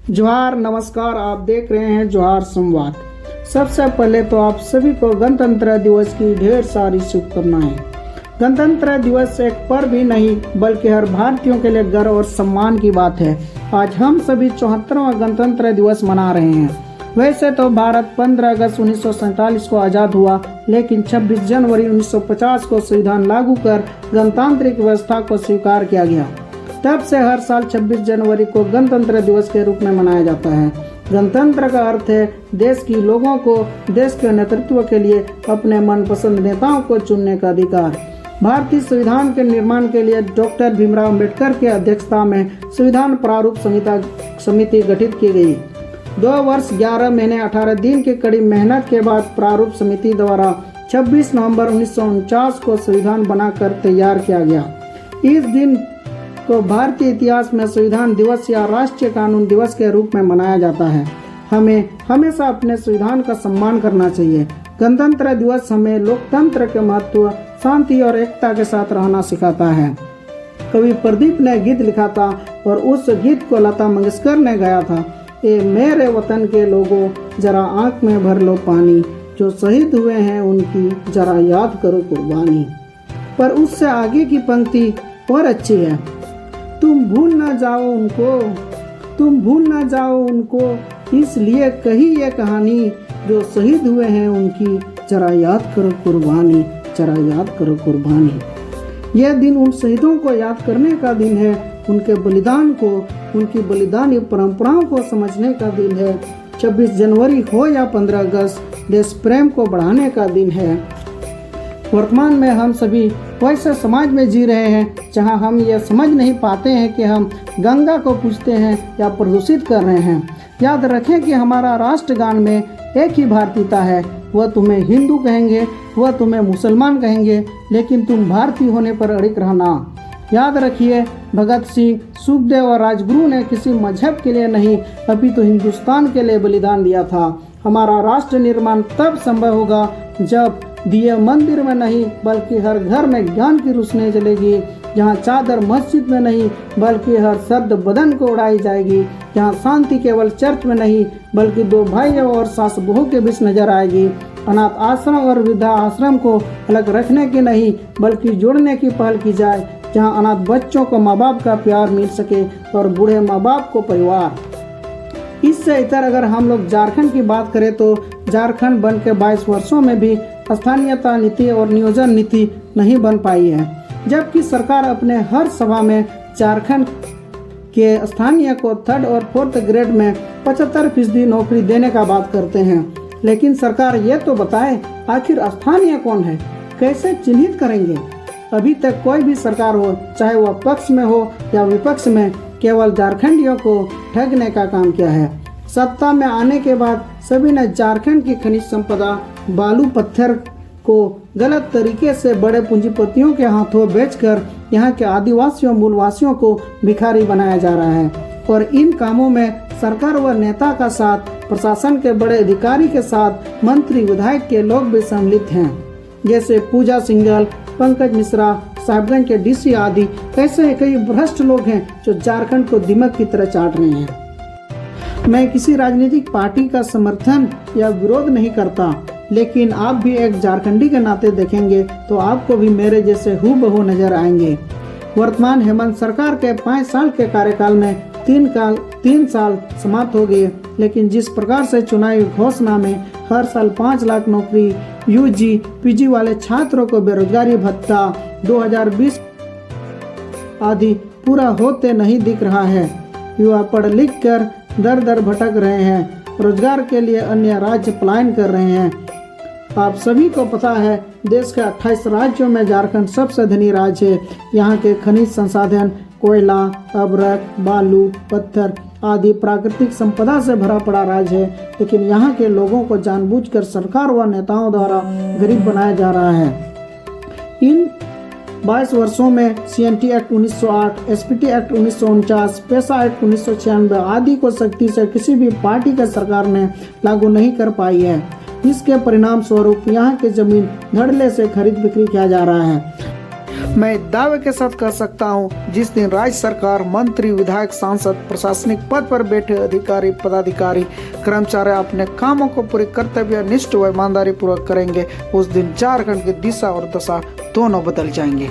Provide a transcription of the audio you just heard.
जोहार, नमस्कार। आप देख रहे हैं जोहार संवाद। सबसे पहले तो आप सभी को गणतंत्र दिवस की ढेर सारी शुभकामनाएं। गणतंत्र दिवस एक पर्व भी नहीं बल्कि हर भारतीयों के लिए गर्व और सम्मान की बात है। आज हम सभी 74वां गणतंत्र दिवस मना रहे हैं। वैसे तो भारत 15 अगस्त 1947 को आज़ाद हुआ, लेकिन 26 जनवरी 1950 को संविधान लागू कर गणतांत्रिक व्यवस्था को स्वीकार किया गया। तब से हर साल 26 जनवरी को गणतंत्र दिवस के रूप में मनाया जाता है। गणतंत्र का अर्थ है देश की लोगों को देश के नेतृत्व के लिए अपने मनपसंद नेताओं को चुनने का अधिकार। भारतीय संविधान के निर्माण के लिए डॉक्टर भीमराव अम्बेडकर की अध्यक्षता में संविधान प्रारूप समिति गठित की गई। 2 वर्ष 11 महीने 18 दिन की कड़ी मेहनत के बाद प्रारूप समिति द्वारा 26 नवंबर 1949 को संविधान बनाकर तैयार किया गया। इस दिन को भारतीय इतिहास में संविधान दिवस या राष्ट्रीय कानून दिवस के रूप में मनाया जाता है। हमें हमेशा अपने संविधान का सम्मान करना चाहिए। गणतंत्र दिवस हमें लोकतंत्र के महत्व, शांति और एकता के साथ रहना सिखाता है। कवि प्रदीप ने गीत लिखा था और उस गीत को लता मंगेशकर ने गाया था। ए मेरे वतन के लोगों, जरा आंख में भर लो पानी, जो शहीद हुए हैं उनकी जरा याद करो कुर्बानी। पर उससे आगे की पंक्ति और अच्छी है। तुम भूल ना जाओ उनको, इसलिए कही ये कहानी, जो शहीद हुए हैं उनकी जरा याद करो कुर्बानी, जरा याद करो कुर्बानी। यह दिन उन शहीदों को याद करने का दिन है, उनके बलिदान को, उनकी बलिदानी परंपराओं को समझने का दिन है। 26 जनवरी हो या 15 अगस्त, देश प्रेम को बढ़ाने का दिन है। वर्तमान में हम सभी वैसे समाज में जी रहे हैं जहां हम ये समझ नहीं पाते हैं कि हम गंगा को पूजते हैं या प्रदूषित कर रहे हैं। याद रखें कि हमारा राष्ट्रगान में एक ही भारतीयता है। वह तुम्हें हिंदू कहेंगे, वह तुम्हें मुसलमान कहेंगे, लेकिन तुम भारतीय होने पर अड़िग रहना। याद रखिए, भगत सिंह, सुखदेव और राजगुरु ने किसी मजहब के लिए नहीं अपितु हिंदुस्तान के लिए बलिदान दिया था। हमारा राष्ट्र निर्माण तब संभव होगा जब दिए मंदिर में नहीं बल्कि हर घर में ज्ञान की रोशनी जलेगी, जहाँ चादर मस्जिद में नहीं बल्कि हर शब्द बदन को उड़ाई जाएगी, जहाँ शांति केवल चर्च में नहीं बल्कि 2 भाइयों और सास बहू के बीच नजर आएगी, अनाथ आश्रम और वृद्धा आश्रम को अलग रखने की नहीं बल्कि जोड़ने की पहल की जाए, जहाँ अनाथ बच्चों को माँ बाप का प्यार मिल सके और बूढ़े माँ बाप को परिवार। इससे इतर अगर हम लोग झारखंड की बात करें तो झारखंड बन के 22 वर्षों में भी स्थानीयता नीति और नियोजन नीति नहीं बन पाई है, जबकि सरकार अपने हर सभा में झारखंड के स्थानीय को 3rd और 4th ग्रेड में 75% नौकरी देने का बात करते हैं। लेकिन सरकार ये तो बताए आखिर स्थानीय कौन है, कैसे चिन्हित करेंगे। अभी तक कोई भी सरकार हो, चाहे वह पक्ष में हो या विपक्ष में, केवल झारखंडियों को ठगने का काम किया है। सत्ता में आने के बाद सभी ने झारखंड की खनिज संपदा, बालू पत्थर को गलत तरीके से बड़े पूंजीपतियों के हाथों बेचकर यहाँ के आदिवासियों मूलवासियों को भिखारी बनाया जा रहा है। और इन कामों में सरकार व नेता का साथ, प्रशासन के बड़े अधिकारी के साथ मंत्री विधायक के लोग भी सम्मिलित हैं, जैसे पूजा सिंघल, पंकज मिश्रा, साहिबगंज के डीसी आदि। ऐसे कई भ्रष्ट लोग हैं जो झारखंड को दिमक की तरह चाट रहे हैं। मैं किसी राजनीतिक पार्टी का समर्थन या विरोध नहीं करता, लेकिन आप भी एक झारखंडी के नाते देखेंगे तो आपको भी मेरे जैसे हूबहू नजर आएंगे। वर्तमान हेमंत सरकार के 5 साल के कार्यकाल में 3 साल समाप्त हो गए, लेकिन जिस प्रकार से चुनावी घोषणा में हर साल 5 लाख नौकरी, यूजी, पीजी वाले छात्रों को बेरोजगारी भत्ता 2020 आदि पूरा होते नहीं दिख रहा है। युवा पढ़ लिख कर दर दर भटक रहे हैं, रोजगार के लिए अन्य राज्य पलायन कर रहे हैं। आप सभी को पता है, देश के 28 राज्यों में झारखंड सबसे धनी राज्य है। यहाँ के खनिज संसाधन, कोयला, अभ्रक, बालू, पत्थर आदि प्राकृतिक संपदा से भरा पड़ा राज्य है, लेकिन यहाँ के लोगों को जानबूझकर सरकार व नेताओं द्वारा गरीब बनाया जा रहा है। इन 22 वर्षों में CNT एक्ट 1908, SPT एक्ट 1949, पैसा एक्ट 1996 आदि को सख्ती से किसी भी पार्टी की सरकार ने लागू नहीं कर पाई है। इसके परिणाम स्वरूप यहाँ की जमीन धड़ल्ले से खरीद बिक्री किया जा रहा है। मैं दावे के साथ कह सकता हूं, जिस दिन राज्य सरकार, मंत्री, विधायक, सांसद, प्रशासनिक पद पर बैठे अधिकारी, पदाधिकारी, कर्मचारी अपने कामों को पूरी कर्तव्य निष्ठ व ईमानदारी पूर्वक करेंगे, उस दिन झारखंड की दिशा और दशा दोनों बदल जाएंगे।